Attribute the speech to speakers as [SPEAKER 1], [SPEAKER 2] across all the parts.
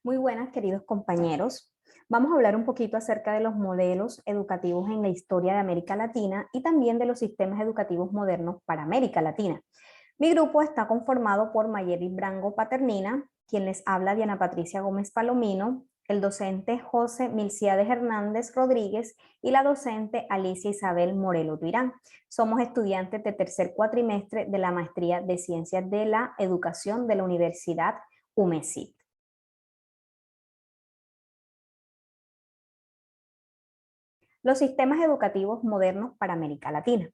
[SPEAKER 1] Muy buenas, queridos compañeros. Vamos a hablar un poquito acerca de los modelos educativos en la historia de América Latina y también de los sistemas educativos modernos para América Latina. Mi grupo está conformado por Mayeli Brango Paternina, quien les habla Diana Patricia Gómez Palomino, el docente José Milciades Hernández Rodríguez y la docente Alicia Isabel Morelo Duirán. Somos estudiantes de tercer cuatrimestre de la Maestría de Ciencias de la Educación de la Universidad UMESIT. Los sistemas educativos modernos para América Latina.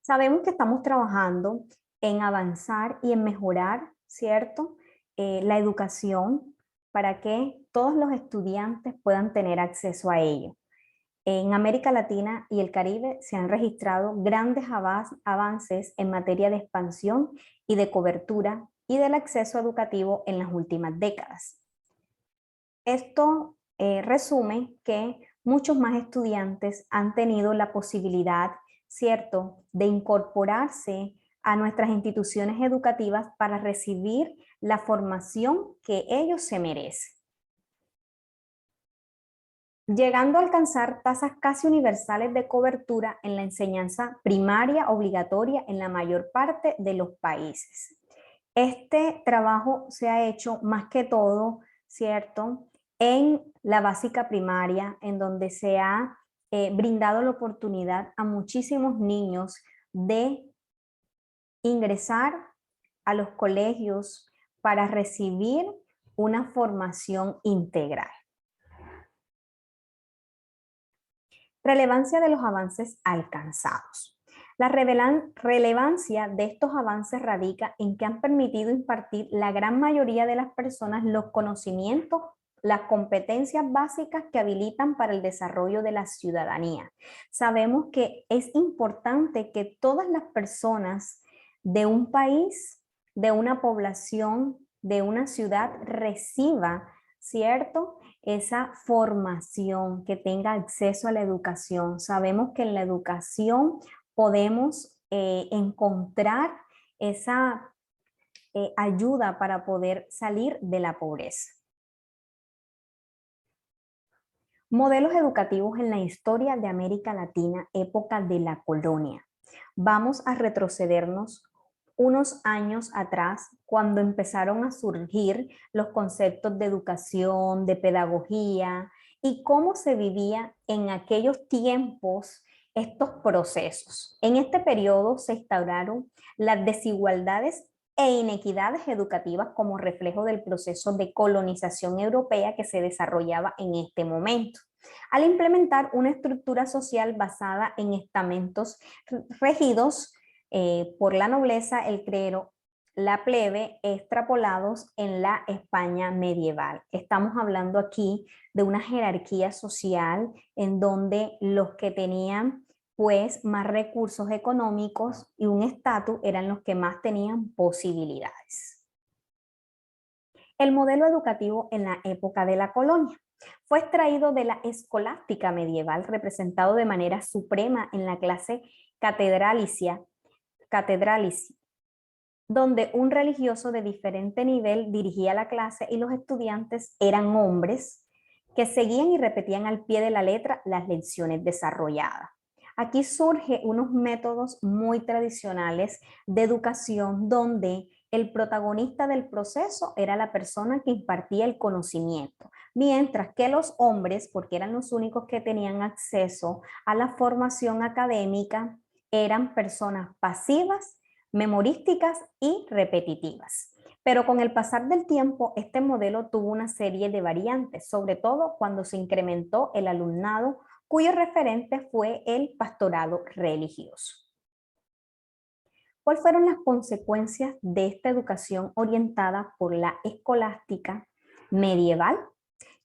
[SPEAKER 1] Sabemos que estamos trabajando en avanzar y en mejorar, ¿cierto? La educación para que todos los estudiantes puedan tener acceso a ello. En América Latina y el Caribe se han registrado grandes avances en materia de expansión y de cobertura y del acceso educativo en las últimas décadas. Esto resume que muchos más estudiantes han tenido la posibilidad, ¿cierto?, de incorporarse a nuestras instituciones educativas para recibir la formación que ellos se merecen, llegando a alcanzar tasas casi universales de cobertura en la enseñanza primaria obligatoria en la mayor parte de los países. Este trabajo se ha hecho más que todo, ¿cierto?, en la básica primaria, en donde se ha brindado la oportunidad a muchísimos niños de ingresar a los colegios para recibir una formación integral. Relevancia de los avances alcanzados. La relevancia de estos avances radica en que han permitido impartir la gran mayoría de las personas los conocimientos, las competencias básicas que habilitan para el desarrollo de la ciudadanía. Sabemos que es importante que todas las personas de un país, de una población, de una ciudad reciba, ¿cierto?, esa formación, que tenga acceso a la educación. Sabemos que en la educación podemos encontrar esa ayuda para poder salir de la pobreza. Modelos educativos en la historia de América Latina, época de la colonia. Vamos a retrocedernos unos años atrás, cuando empezaron a surgir los conceptos de educación, de pedagogía y cómo se vivía en aquellos tiempos estos procesos. En este periodo se instauraron las desigualdades e inequidades educativas como reflejo del proceso de colonización europea que se desarrollaba en este momento. Al implementar una estructura social basada en estamentos regidos por la nobleza, el clero, la plebe, extrapolados en la España medieval. Estamos hablando aquí de una jerarquía social en donde los que tenían pues más recursos económicos y un estatus eran los que más tenían posibilidades. El modelo educativo en la época de la colonia fue extraído de la escolástica medieval, representado de manera suprema en la clase catedralicia, donde un religioso de diferente nivel dirigía la clase y los estudiantes eran hombres que seguían y repetían al pie de la letra las lecciones desarrolladas. Aquí surgen unos métodos muy tradicionales de educación donde el protagonista del proceso era la persona que impartía el conocimiento, mientras que los hombres, porque eran los únicos que tenían acceso a la formación académica, eran personas pasivas, memorísticas y repetitivas. Pero con el pasar del tiempo, este modelo tuvo una serie de variantes, sobre todo cuando se incrementó el alumnado, cuyo referente fue el pastorado religioso. ¿Cuáles fueron las consecuencias de esta educación orientada por la escolástica medieval?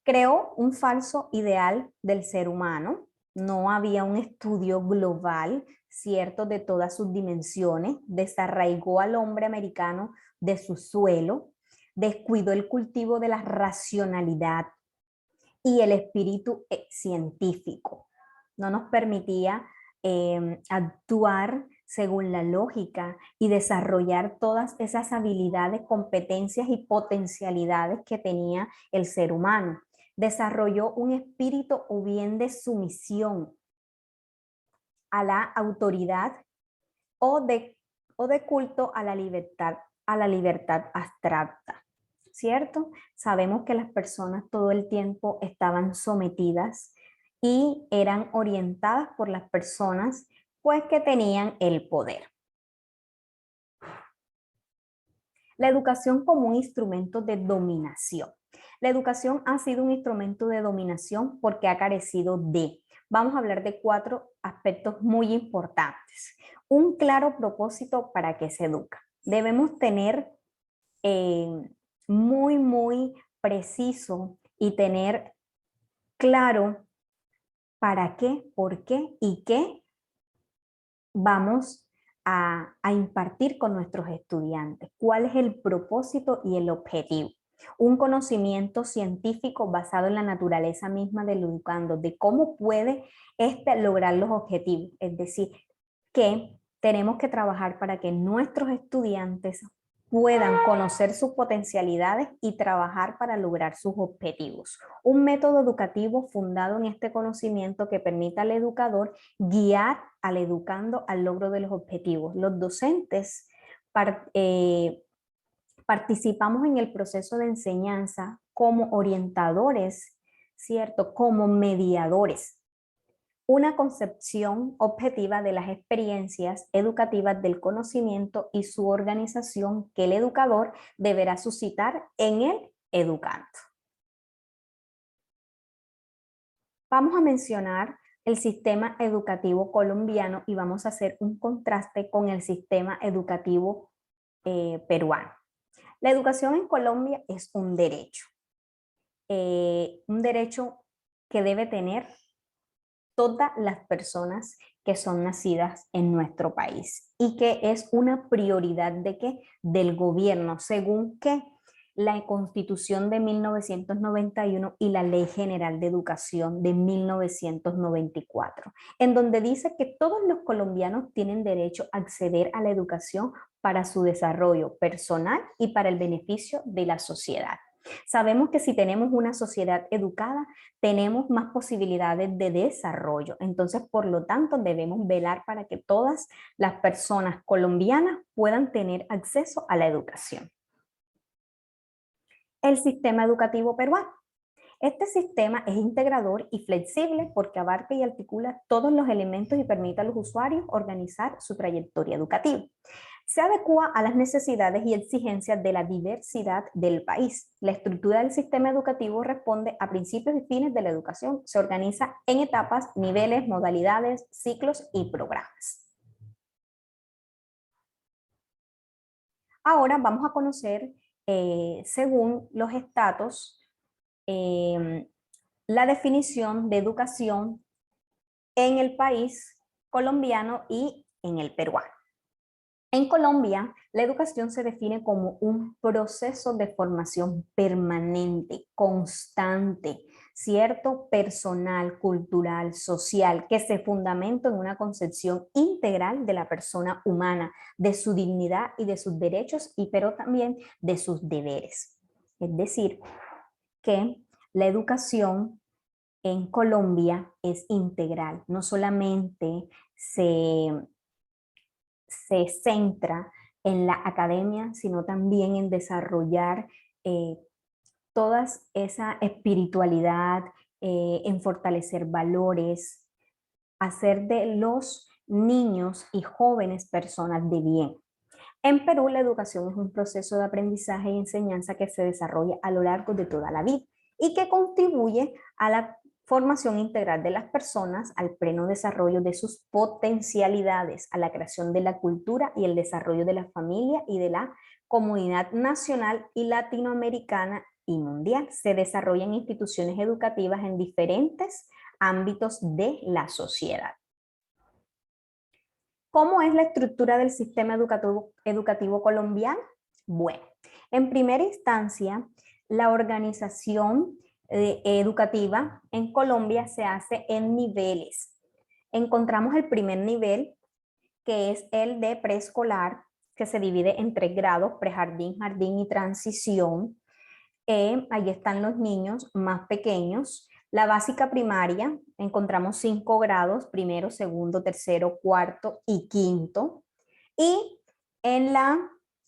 [SPEAKER 1] Creó un falso ideal del ser humano. No había un estudio global, cierto, de todas sus dimensiones. Desarraigó al hombre americano de su suelo. Descuidó el cultivo de la racionalidad y el espíritu científico. No nos permitía actuar, según la lógica y desarrollar todas esas habilidades, competencias y potencialidades que tenía el ser humano. Desarrolló un espíritu o bien de sumisión a la autoridad o de culto a la libertad abstracta, ¿cierto? Sabemos que las personas todo el tiempo estaban sometidas y eran orientadas por las personas pues que tenían el poder. La educación como un instrumento de dominación. La educación ha sido un instrumento de dominación porque ha carecido de. Vamos a hablar de 4 aspectos muy importantes. Un claro propósito para que se educa. Debemos tener muy preciso y tener claro para qué, por qué y qué vamos a impartir con nuestros estudiantes. ¿Cuál es el propósito y el objetivo? Un conocimiento científico basado en la naturaleza misma del educando, de cómo puede lograr los objetivos. Es decir, que tenemos que trabajar para que nuestros estudiantes puedan conocer sus potencialidades y trabajar para lograr sus objetivos. Un método educativo fundado en este conocimiento que permita al educador guiar al educando al logro de los objetivos. Los docentes participamos en el proceso de enseñanza como orientadores, ¿cierto? Como mediadores. Una concepción objetiva de las experiencias educativas del conocimiento y su organización que el educador deberá suscitar en el educando. Vamos a mencionar el sistema educativo colombiano y vamos a hacer un contraste con el sistema educativo peruano. La educación en Colombia es un derecho que debe tener todas las personas que son nacidas en nuestro país y que es una prioridad de ¿qué? Del gobierno, según que la Constitución de 1991 y la Ley General de Educación de 1994, en donde dice que todos los colombianos tienen derecho a acceder a la educación para su desarrollo personal y para el beneficio de la sociedad. Sabemos que si tenemos una sociedad educada, tenemos más posibilidades de desarrollo. Entonces, por lo tanto, debemos velar para que todas las personas colombianas puedan tener acceso a la educación. El sistema educativo peruano. Este sistema es integrador y flexible porque abarca y articula todos los elementos y permite a los usuarios organizar su trayectoria educativa. Se adecua a las necesidades y exigencias de la diversidad del país. La estructura del sistema educativo responde a principios y fines de la educación. Se organiza en etapas, niveles, modalidades, ciclos y programas. Ahora vamos a conocer, según los estatus, la definición de educación en el país colombiano y en el peruano. En Colombia, la educación se define como un proceso de formación permanente, constante, ¿cierto? Personal, cultural, social, que se fundamenta en una concepción integral de la persona humana, de su dignidad y de sus derechos, pero también de sus deberes. Es decir, que la educación en Colombia es integral, no solamente se centra en la academia, sino también en desarrollar toda esa espiritualidad, en fortalecer valores, hacer de los niños y jóvenes personas de bien. En Perú, la educación es un proceso de aprendizaje y enseñanza que se desarrolla a lo largo de toda la vida y que contribuye a la formación integral de las personas, al pleno desarrollo de sus potencialidades, a la creación de la cultura y el desarrollo de la familia y de la comunidad nacional y latinoamericana y mundial. Se desarrollan instituciones educativas en diferentes ámbitos de la sociedad. ¿Cómo es la estructura del sistema educativo colombiano? Bueno, en primera instancia, la organización educativa en Colombia se hace en niveles. Encontramos el primer nivel, que es el de preescolar, que se divide en 3 grados, prejardín, jardín y transición. Ahí están los niños más pequeños. La básica primaria, encontramos 5 grados, primero, segundo, tercero, cuarto y quinto. Y en la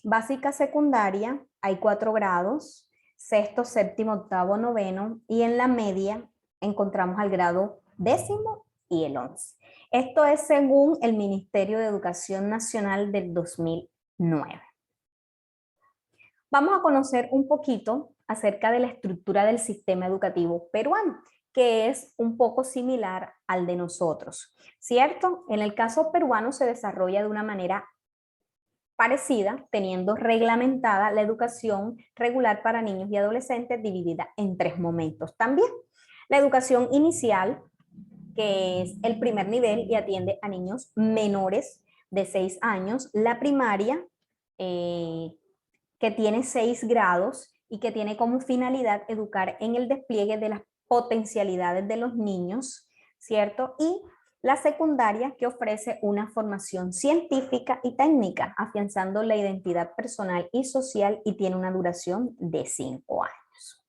[SPEAKER 1] básica secundaria hay 4 grados, sexto, séptimo, octavo, noveno, y en la media encontramos al grado 10º y el 11. Esto es según el Ministerio de Educación Nacional del 2009. Vamos a conocer un poquito acerca de la estructura del sistema educativo peruano, que es un poco similar al de nosotros, ¿cierto? En el caso peruano se desarrolla de una manera parecida, teniendo reglamentada la educación regular para niños y adolescentes dividida en 3 momentos también. La educación inicial, que es el primer nivel y atiende a niños menores de 6 años. La primaria, que tiene 6 grados y que tiene como finalidad educar en el despliegue de las potencialidades de los niños, ¿cierto? Y la secundaria, que ofrece una formación científica y técnica, afianzando la identidad personal y social, y tiene una duración de 5 años.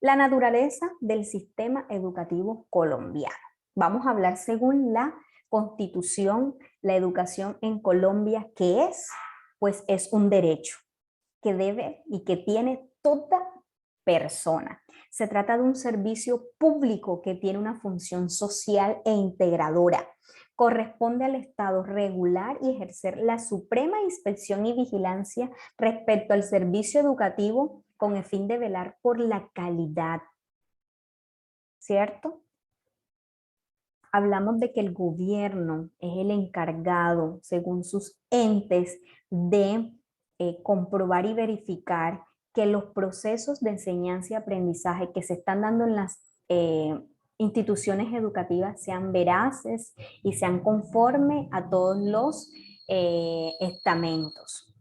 [SPEAKER 1] La naturaleza del sistema educativo colombiano. Vamos a hablar según la Constitución, la educación en Colombia, ¿qué es? Pues es un derecho que debe y que tiene toda persona. Se trata de un servicio público que tiene una función social e integradora. Corresponde al Estado regular y ejercer la suprema inspección y vigilancia respecto al servicio educativo con el fin de velar por la calidad, ¿cierto? Hablamos de que el gobierno es el encargado, según sus entes, de comprobar y verificar que los procesos de enseñanza y aprendizaje que se están dando en las instituciones educativas sean veraces y sean conforme a todos los estamentos.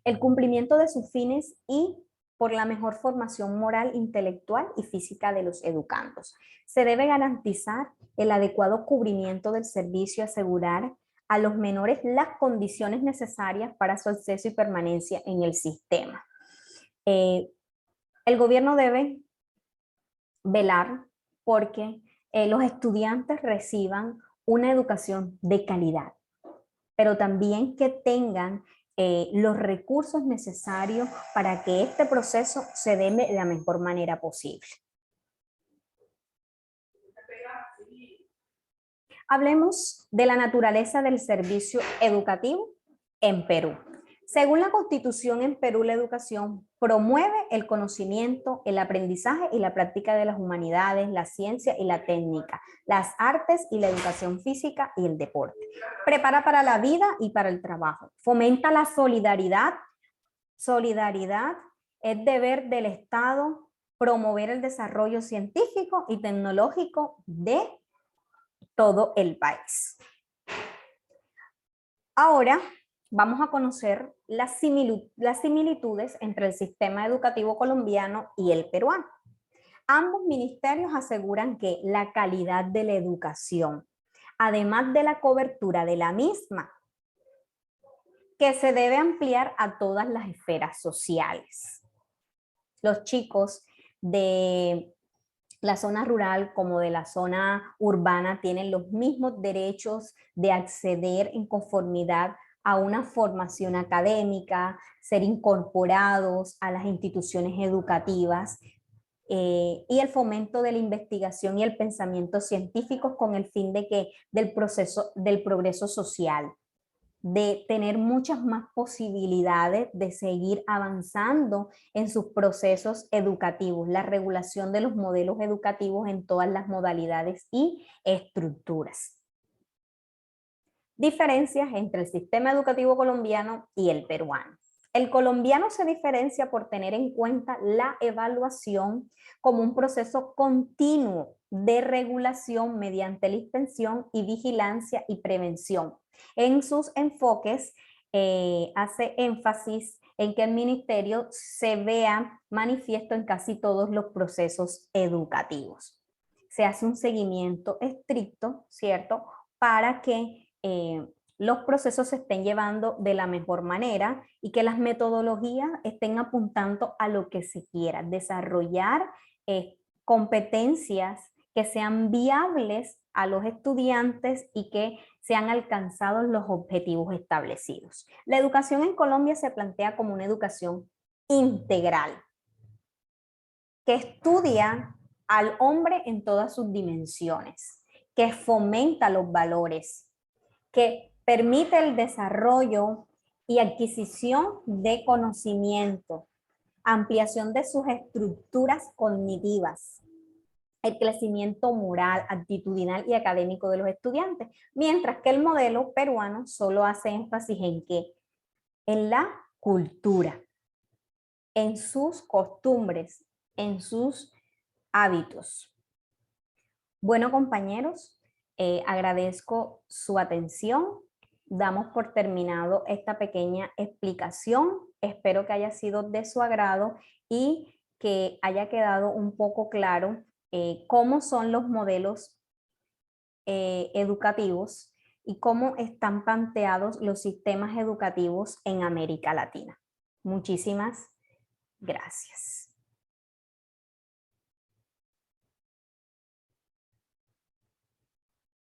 [SPEAKER 1] El cumplimiento de sus fines y por la mejor formación moral, intelectual y física de los educandos. Se debe garantizar el adecuado cubrimiento del servicio, asegurar a los menores las condiciones necesarias para su acceso y permanencia en el sistema. El gobierno debe velar porque los estudiantes reciban una educación de calidad, pero también que tengan los recursos necesarios para que este proceso se dé de la mejor manera posible. Hablemos de la naturaleza del servicio educativo en Perú. Según la Constitución, en Perú la educación promueve el conocimiento, el aprendizaje y la práctica de las humanidades, la ciencia y la técnica, las artes y la educación física y el deporte. Prepara para la vida y para el trabajo. Fomenta la solidaridad. Solidaridad es deber del Estado promover el desarrollo científico y tecnológico de todo el país. Ahora vamos a conocer las similitudes entre el sistema educativo colombiano y el peruano. Ambos ministerios aseguran que la calidad de la educación, además de la cobertura de la misma, que se debe ampliar a todas las esferas sociales. Los chicos de la zona rural como de la zona urbana tienen los mismos derechos de acceder en conformidad a una formación académica, ser incorporados a las instituciones educativas y el fomento de la investigación y el pensamiento científico con el fin de que del progreso social, de tener muchas más posibilidades de seguir avanzando en sus procesos educativos, la regulación de los modelos educativos en todas las modalidades y estructuras. Diferencias entre el sistema educativo colombiano y el peruano. El colombiano se diferencia por tener en cuenta la evaluación como un proceso continuo de regulación mediante la inspección y vigilancia y prevención. En sus enfoques hace énfasis en que el ministerio se vea manifiesto en casi todos los procesos educativos. Se hace un seguimiento estricto, ¿cierto?, para que los procesos se estén llevando de la mejor manera y que las metodologías estén apuntando a lo que se quiera, desarrollar competencias que sean viables a los estudiantes y que sean alcanzados los objetivos establecidos. La educación en Colombia se plantea como una educación integral, que estudia al hombre en todas sus dimensiones, que fomenta los valores, que permite el desarrollo y adquisición de conocimiento, ampliación de sus estructuras cognitivas, el crecimiento moral, actitudinal y académico de los estudiantes, mientras que el modelo peruano solo hace énfasis en qué, en la cultura, en sus costumbres, en sus hábitos. Bueno, compañeros, agradezco su atención. Damos por terminado esta pequeña explicación. Espero que haya sido de su agrado y que haya quedado un poco claro cómo son los modelos educativos y cómo están planteados los sistemas educativos en América Latina. Muchísimas gracias.